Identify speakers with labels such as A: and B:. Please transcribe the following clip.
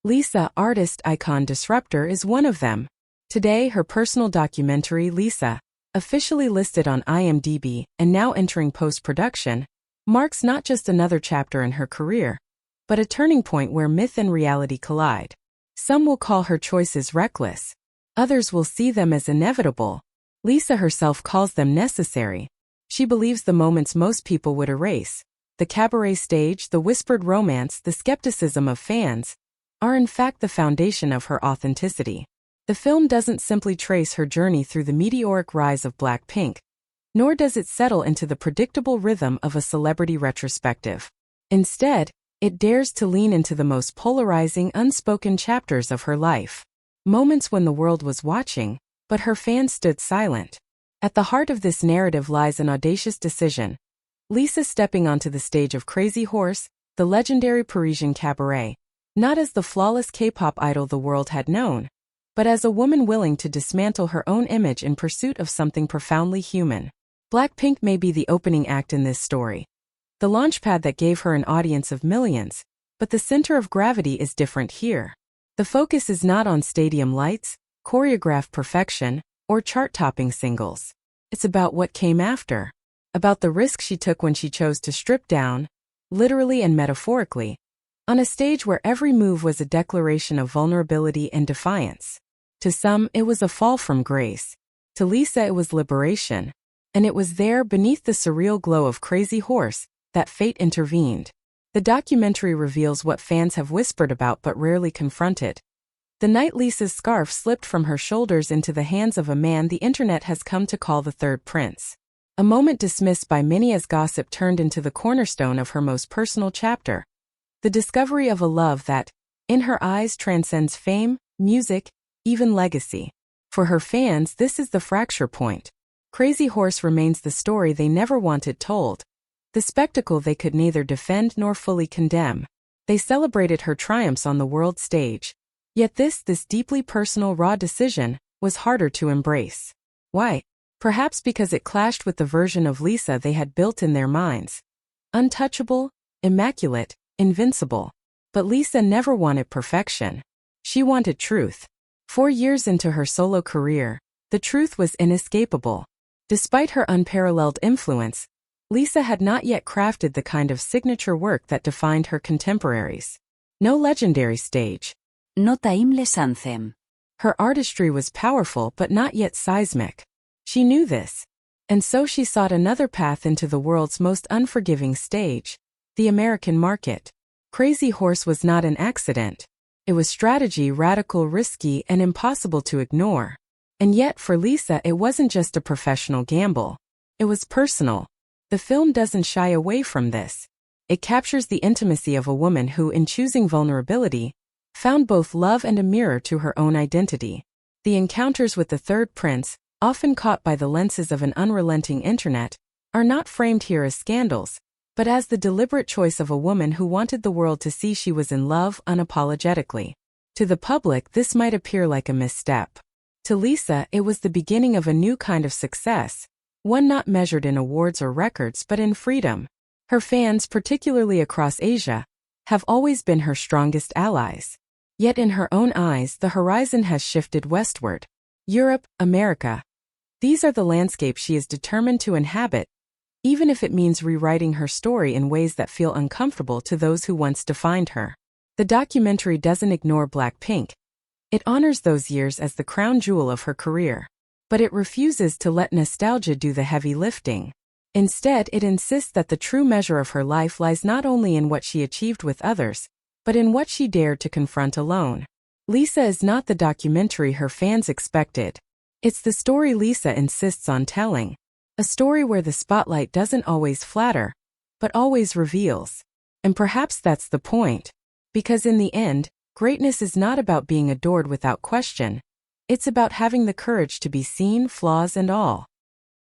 A: Lisa, artist, icon, disruptor, is one of them. Today, her personal documentary, Lisa, officially listed on IMDb and now entering post-production, marks not just another chapter in her career, but a turning point where myth and reality collide. Some will call her choices reckless. Others will see them as inevitable. Lisa herself calls them necessary. She believes the moments most people would erase, the cabaret stage, the whispered romance, the skepticism of fans, are in fact the foundation of her authenticity. The film doesn't simply trace her journey through the meteoric rise of BlackPink, nor does it settle into the predictable rhythm of a celebrity retrospective. Instead, it dares to lean into the most polarizing, unspoken chapters of her life. Moments when the world was watching, but her fans stood silent. At the heart of this narrative lies an audacious decision. Lisa stepping onto the stage of Crazy Horse, the legendary Parisian cabaret, not as the flawless K-pop idol the world had known, but as a woman willing to dismantle her own image in pursuit of something profoundly human. BlackPink may be the opening act in this story, the launchpad that gave her an audience of millions, but the center of gravity is different here. The focus is not on stadium lights, choreographed perfection, or chart-topping singles. It's about what came after, about the risk she took when she chose to strip down, literally and metaphorically, on a stage where every move was a declaration of vulnerability and defiance. To some, it was a fall from grace. To Lisa, it was liberation. And it was there, beneath the surreal glow of Crazy Horse, that fate intervened. The documentary reveals what fans have whispered about but rarely confronted. The night Lisa's scarf slipped from her shoulders into the hands of a man the internet has come to call the Third Prince. A moment dismissed by many as gossip turned into the cornerstone of her most personal chapter. The discovery of a love that, in her eyes, transcends fame, music, even legacy. For her fans, this is the fracture point. Crazy Horse remains the story they never wanted told, the spectacle they could neither defend nor fully condemn. They celebrated her triumphs on the world stage. Yet this deeply personal, raw decision was harder to embrace. Why? Perhaps because it clashed with the version of Lisa they had built in their minds. Untouchable, immaculate, invincible. But Lisa never wanted perfection. She wanted truth. 4 years into her solo career, the truth was inescapable. Despite her unparalleled influence, Lisa had not yet crafted the kind of signature work that defined her contemporaries. No legendary stage.
B: No timeless anthem.
A: Her artistry was powerful but not yet seismic. She knew this. And so she sought another path into the world's most unforgiving stage, the American market. Crazy Horse was not an accident. It was strategy, radical, risky, and impossible to ignore. And yet, for Lisa, it wasn't just a professional gamble. It was personal. The film doesn't shy away from this. It captures the intimacy of a woman who, in choosing vulnerability, found both love and a mirror to her own identity. The encounters with the Third Prince, often caught by the lenses of an unrelenting internet, are not framed here as scandals, but as the deliberate choice of a woman who wanted the world to see she was in love unapologetically. To the public, this might appear like a misstep. To Lisa, it was the beginning of a new kind of success, one not measured in awards or records but in freedom. Her fans, particularly across Asia, have always been her strongest allies. Yet in her own eyes, the horizon has shifted westward. Europe, America. These are the landscapes she is determined to inhabit, even if it means rewriting her story in ways that feel uncomfortable to those who once defined her. The documentary doesn't ignore BlackPink. It honors those years as the crown jewel of her career. But it refuses to let nostalgia do the heavy lifting. Instead, it insists that the true measure of her life lies not only in what she achieved with others, but in what she dared to confront alone. Lisa is not the documentary her fans expected. It's the story Lisa insists on telling. A story where the spotlight doesn't always flatter, but always reveals. And perhaps that's the point. Because in the end, greatness is not about being adored without question. It's about having the courage to be seen, flaws and all.